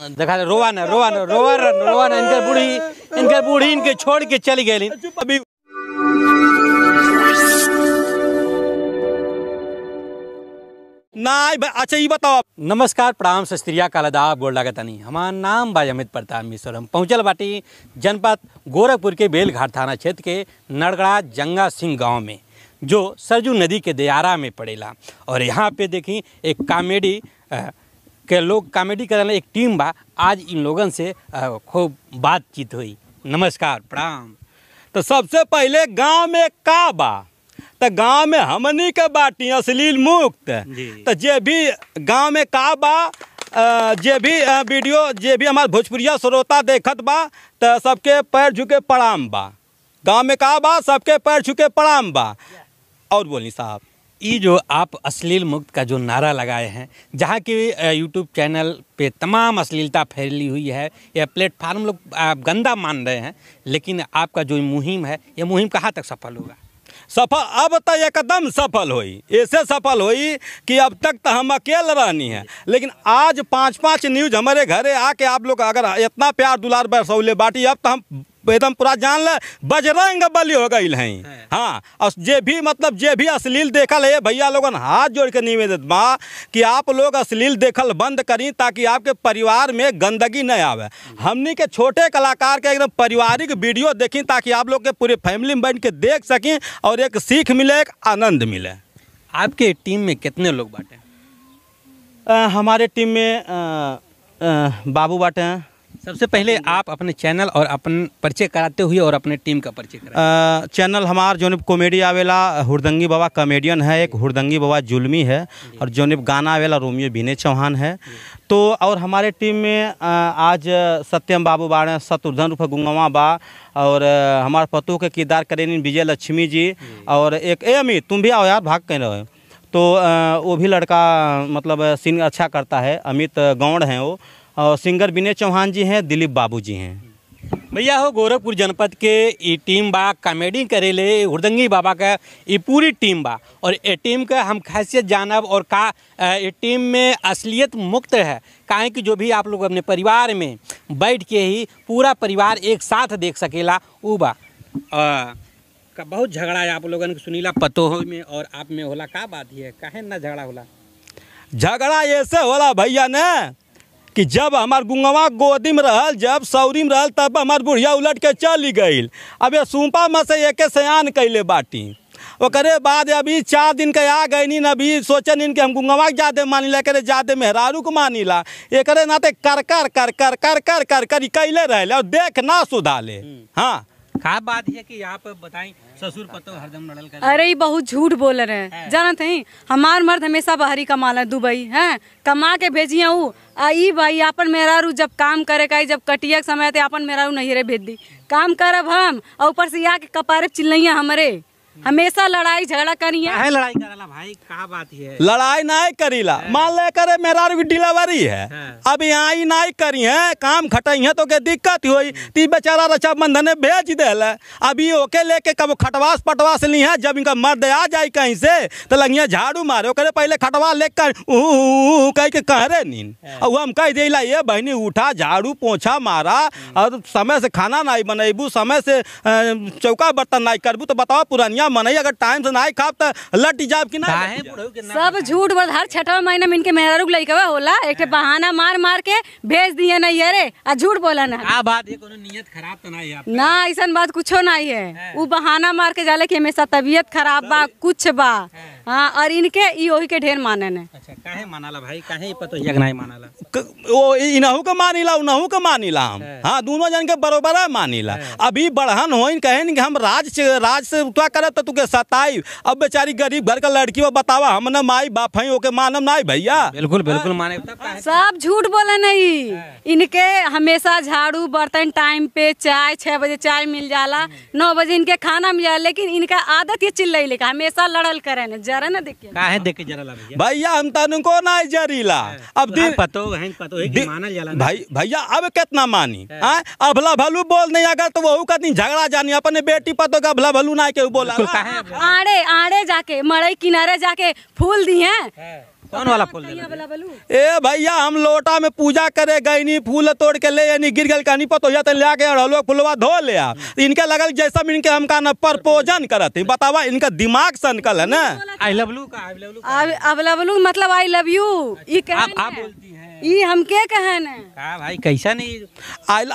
देखा रोवा न रोवा न रोवा रोवा न इनकर बूढ़ी इनके छोड़ के चली गई अभी। नहीं अच्छा ये बताओ। नमस्कार प्रणाम सत श्री अकाल आदाब गोड़ लागतानी। हमार नाम बा अमित प्रताप मिश्र। हम पहुँचल बाटी जनपद गोरखपुर के बेलघाट थाना क्षेत्र के नड़गड़ा जंगा सिंह गांव में, जो सरजू नदी के दियारा में पड़ेला। और यहाँ पे देखी एक कॉमेडी के लोग कॉमेडी करने एक टीम बा। आज इन लोगन से खूब बातचीत हुई। नमस्कार प्रणाम। तो सबसे पहले गांव में का बा, तो गांव में हमनी के बाटी अश्लील मुक्त। तो जे भी गांव में का बा, जे भी वीडियो जे भी हमारे भोजपुरिया श्रोता देखत बा, तो सबके पैर झुके प्रणाम बा। गांव में का बा, सबके पैर झुके प्रणाम बा। और बोली साहब, ये जो आप अश्लील मुक्त का जो नारा लगाए हैं, जहाँ की यूट्यूब चैनल पे तमाम अश्लीलता फैली हुई है, यह प्लेटफार्म लोग गंदा मान रहे हैं, लेकिन आपका जो मुहिम है, यह मुहिम कहाँ तक सफल होगा? सफल अब तो एकदम सफल हुई। ऐसे सफल हुई कि अब तक तो हम अकेले रहनी है, लेकिन आज 5-5 न्यूज हमारे घरे आके आप लोग अगर इतना प्यार दुलार बरसौले बाटी, अब तो हम एकदम पूरा जान ले बजरंग बली हो गई हैं। हाँ, और जे भी मतलब जे भी अश्लील देखल है, भैया लोगन हाथ जोड़ के निवेदन बा कि आप लोग अश्लील देखल बंद करी, ताकि आपके परिवार में गंदगी न आवे। हमनी के छोटे कलाकार के एकदम पारिवारिक वीडियो देखी, ताकि आप लोग के पूरे फैमिली में बैठ के देख सकें और एक सीख मिले, एक आनंद मिले। आपके टीम में कितने लोग बांटे? हमारे टीम में बाबू बाटे हैं। सबसे पहले आप अपने चैनल और अपन परिचय कराते हुए और अपने टीम का परिचय कराते। चैनल हमार जो कॉमेडी आवेला हुरदंगी बाबा कॉमेडियन है, एक हुरदंगी बाबा जुल्मी है, और जो गाना आवेला रोमियो विनय चौहान है। तो और हमारे टीम में आज सत्यम बाबू बाड़े, शत्रुघ्न उर्फ गुंगवा बा, और हमारे पतों के किरदार करेनी विजय लक्ष्मी जी, और एक अमित, तुम भी आओ यार, भाग कह रहे हो। तो वो भी लड़का मतलब सिंग अच्छा करता है, अमित गौड़ हैं वो, और सिंगर विनय चौहान जी हैं, दिलीप बाबू जी हैं। भैया हो गोरखपुर जनपद के ये टीम बा, कॉमेडी करेले हुरदंगी बाबा का ये पूरी टीम बा। और ये टीम का हम खासियत जानब और का ये टीम में असलियत मुक्त है, काहे कि जो भी आप लोग अपने परिवार में बैठ के ही पूरा परिवार एक साथ देख सकेला ऊ बा। का बहुत झगड़ा है आप लोगन के सुनीला पतोह में और आप में होला, का बात है, काहे ना झगड़ा होला? झगड़ा ऐसे होला भैया ने कि जब हमार गुंगवा गोदी में रहल, जब सौरी में रहल, तब हमार बुढ़िया उलट के चली गई। अब ये सूपा में से एक सयान कैले बाटी। ओकरे बाद अभी 4 दिन के आ गई नीन, अभी सोचन कि हम गुंगवा के ज्यादा मानिला, करे ज्यादा मेहरारू को मानिला, एक नाते कर कर कर कर कर कर कर कर कैले रहे और देख ना सुधाले। हाँ, का बात है कि आप बताएं, ससुर पतो हरदम लड़ल कर। अरे ये बहुत झूठ बोल रहे हैं, जानते हैं हमार मर्द हमेशा बाहरी कमाला, दुबई हैं कमा के भेजिए। ऊ आई भाई अपन मेहरारू जब काम करे का, जब कटिया के समय थे अपन मेहरारू नहीं रे भेज दी, काम करब हम, और ऊपर से आके कपारे चिल्लैया हमरे, हमेशा लड़ाई झगड़ा करिए। काहे लड़ाई करला भाई, का बात है? लड़ाई नहीं करीला, मान ले करे मेहरारू की डिलीवरी है, अब यहाँ ही नहीं करी है, काम खटाई है तो के दिक्कत हुई, ती बेचारा रक्षाबंधन ने भेज देला। अभी ओके लेके कब खटवास पटवास ली है, जब इनका मर्द आ जाए कहीं से तो लगिया झाड़ू मारे, ओकरे पहले खटवा लेकर कह के कह रहे नीन, और हम कह दिला ये बहनी उठा झाड़ू पोछा मारा, और समय से खाना नहीं बनेबू, समय से चौका बर्तन नहीं करबू, तो बताओ पुरानिया मनई अगर टाइम से नहीं खाब तो लट जाब कि नहीं? सब झूठ बोल, हर 6वां महीना में इनके मेहरारू के लइकवा होला, एक बहाना मार मार के भेज दिए नहीं अरे, आ झूठ बोला ना। का बात है, कोनो नियत खराब तो नहीं है ना, ऐसा बात कुछो नहीं है। वो बहाना मार के जाले कि हमेशा तबीयत खराब बा, कुछ बा। हाँ, और इनके ओही के ढेर माने ने। अच्छा, काहे मानाला भाई, काहे पतो यग नहीं मानाला? वो इनहू के मानिला उनहू के मानिला हम। हाँ, दोनों जन के बरोबर है मानिला। अभी बढ़हन होइन कहें कि हम राज से उठा करे तो तुके सताई, अब बेचारी गरीब घर का लड़की वो बतावा, हम न माई बाप हैं ओके मानम नहीं भैया। बिल्कुल बिल्कुल माने, सब झूठ बोले नहीं। इनके हमेशा झाड़ू बर्तन टाइम पे, चाय 6 बजे चाय मिल जाला, 9 बजे इनके खाना मिल जाला, लेकिन इनका आदत ये चिल्लाई लेके हमेशा लड़ल करे न, जरा न देखिए काहे देख के जरा भैया, हम तनको नहीं जरीला। अब दिन पतो है कि मानल जाला भाई भैया, अब कितना मानी? अभला भलू बोल नहीं, अगर तो वहू कहीं झगड़ा जानी, अपने बेटी पतो का अभला भलू नहीं के बोला। आड़े आड़े जाके मड़ई किनारे जाके फूल दिए, कौन वाला फूल कहिया वाला बलू ए भैया हम लोटा में पूजा करे गईनी फूल तोड़ के ले यानी गिर गल कहानी पतो या ले आके अड़लो फुलवा धो ले आ इनके लगल जैसा इनके हमका न प्रपोजन करत है बतावा इनका दिमाग सनकल है ना। आई लव यू का आई लव यू अबलबलू मतलब आई लव यू ई कहन आप बोलती हैं ई हमके कहन है का भाई कैसा नहीं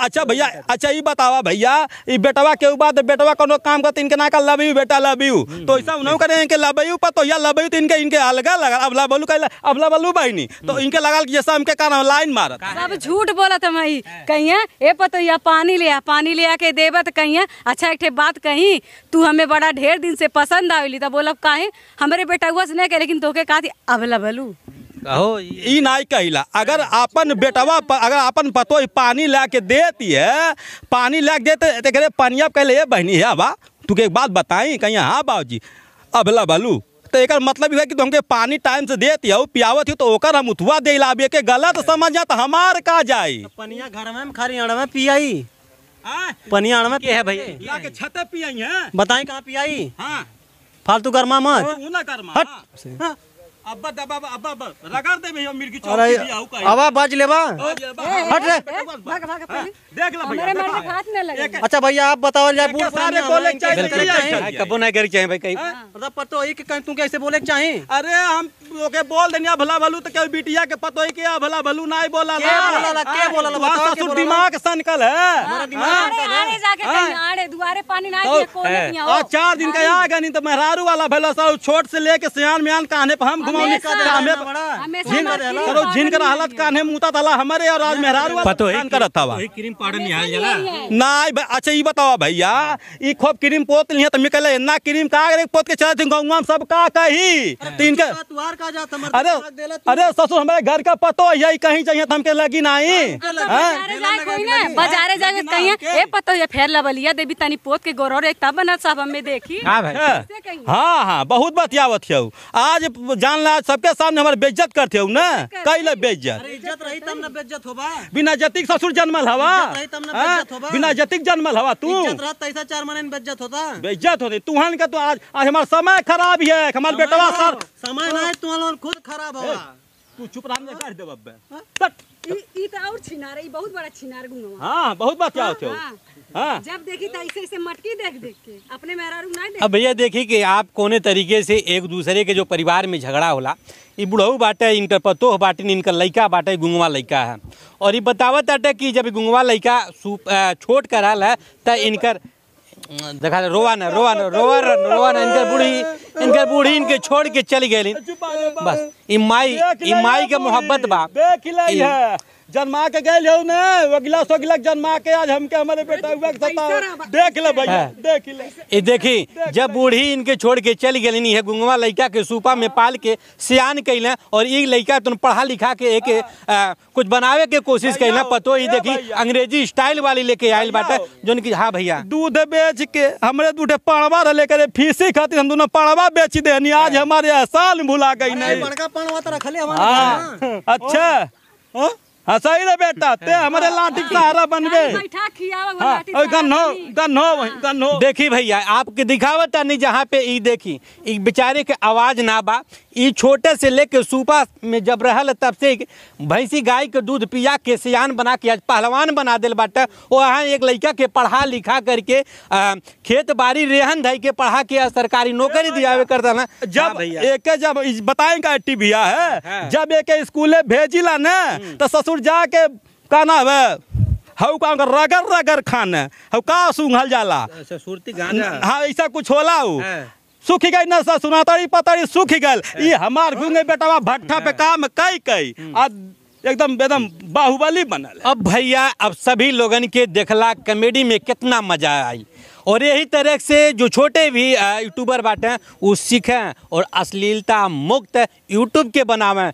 अच्छा भैया अच्छा ये बतावा भैया ये बेटवा के बाद बेटवा कोनो काम करते इनके ना का लव यू बेटा लव यू तो ऐसा उन्होंने करे इनके लव यू पतो या लव यू तो इनके अलग लगा अबला बलू कहला अबला बलू बहनी तो इनके लगा जैसा हमके का लाइन मारत सब झूठ बोलत हम ई कहिया ए पतो या पानी ले आके देबा तो कहिया अच्छा एक ठे बात कही तू हमें बड़ा ढेर दिन से पसंद आवेली तो बोलब काहे हमरे बेटवा से नहीं कह लेकिन तोके कहती अबलबलू कहो ई नहीं कहिला अगर अपन बेटवा अगर अपन पतो पानी ला के देती है पानी ला के देते करे पनिया कहले बहनी है बा तू एक बात बताई कहीं हाँ बाबूजी अबला बलू तो एक मतलब है कि तुमके पानी टाइम से देती हो पियावत हो तो ओकर हम उठवा दे लाबे के गलत समझ जा तो हमार का जाई पनिया घर में खरी अड़ में पियाई पनिया अड़ में के है भैया ला के छते पियाई है बताई कहाँ पियाई हां फालतू गरमा मत तू ना कर मां हट अब्बा दबा अब्बा रगड़ दे भैया मिर्गी अरे चौकी दिया का आवा बाज लेबा हट रे देख ला हमरे भैया मन में हाथ न लगे अच्छा भैया आप बताओ जाए बूढ़ सारे बोले चाहिए कबो नहीं करे चाहिए भाई कहीं मतलब पतो है कि तू कैसे बोले के चाहे अरे हम ओके बोल देनिया भला भलू तो कोई बिटिया के पतो है कि भला भलू नहीं बोला के बोला बताओ के दिमाग सनकल है आड़े जाके कहीं आड़े दुआरे पानी ना दिए कोने पिया और 4 दिन का आएगा नहीं तो मेहरारू वाला भला सब छोट से लेके सियान मियान कान्हे पर हम घुमाऊंगी करो जिनकर हालत कान्हे मुता तला हमारे और आज मेहरारू वाला पतो है करत था क्रीम पाउडर निहाल जला नहीं अच्छा ये बताओ भैया ये खूब क्रीम पोत लिया तो मैं कहले ना क्रीम का पोत के चलते गाँव सब का कही तो इनके अरे अरे ससुर हमारे घर का पतो यही कहीं चाहिए तो हमके लगी नहीं बाजारे जाके कहीं ए पतो ये फेर लबलिया देवी तनी पोत के गोरो रे तब ना सब हमें देखी हां भाई हाँ हाँ बहुत बतियावत हो आज जान ला सबके सामने हमारे बेइज्जत करते हो ना कैले बेइज्जत इज्जत रही तब ना बेइज्जत होबा बिना जतिक ससुर जन्मल हवा रही तब ना बेइज्जत होबा बिना जतिक जन्मल हवा तू इज्जत रहत तैसा 4 महीने बेइज्जत होता बेइज्जत होती तुहन का तो आज हमारा समय खराब है हमारे बेटवा सर समय नहीं तू लोग खुद खराब होगा तू चुप रहने काट दे बब्बे ई तो और छिनार ई बहुत बड़ा छिनार गुंगवा हाँ बहुत बतियावत हो हाँ जब देखी तो ऐसे ऐसे मटकी देख के अपने मेहरारू नहीं देख अब भैया देखिए कि आप कोने तरीके से एक दूसरे के जो परिवार में झगड़ा होला ये बुढ़ऊ बाटे इनकर पतोह बाटे इनकर लइका बाटे गुंगवा लइका है और ये बतावत बाटे कि जब गुंगवा लइका छोट कराल है तो इनकर देखा रोवा न इनकर बूढ़ी इनके छोड़ के चली गई बस ई माई के मोहब्बत बा जन्मा के गए हो ना वगिला सोगिला जन्मा के आज हमके हमारे बेटा हुआ देख ले भैया देख ले ये देखी जब बूढ़ी इनके छोड़ के चली गई है गुंगवा लइका के सूपा में पाल के सियान कैले और ये लइका तुम पढ़ा लिखा के एक कुछ बनावे के कोशिश कैले पतो ये देखी अंग्रेजी स्टाइल वाली लेके आयल बाटे जोन की हाँ भैया दूध बेच के हमारे दूठे पड़वा लेकर फीसी खातिर हम दोनों पड़वा बेच दे आज हमारे एहसान भुला गई नहीं बड़का पड़वा तो रखले हमारे अच्छा हाँ सही रे बेटा ते हमारे लाठी सहारा बनबे बैठा खियावा गन्नो देखी भैया आपके दिखावत नहीं जहाँ पे ई देखी ई बेचारे के आवाज ना बा ई छोटे से लेके सूपा में जब रहल तब से भैंसी गाय के दूध पिया के सियान बना के आज पहलवान बना दिल बाटे वहाँ एक लड़का के पढ़ा लिखा करके खेत बाड़ी रेहन धई के पढ़ा के सरकारी नौकरी दियावे करता ना जब एक जब बताएंगे टीविया है जब एक स्कूले भेजिला ना तो ससुर जाके का ना है हऊ का रगर खाने हऊ का सुंघल जाला सुरती गांजा हाँ ऐसा कुछ होला सुखी गई ना सुनातरी पतरी सुखी गल ये हमार गुंगे बेटवा भट्ठा पे काम कई एकदम बाहुबली बनल। अब भैया अब सभी लोगन के देखला कॉमेडी में कितना मजा आई और यही तरह से जो छोटे भी यूट्यूबर बाटे वो सीखें और अश्लीलता मुक्त यूट्यूब के बनावें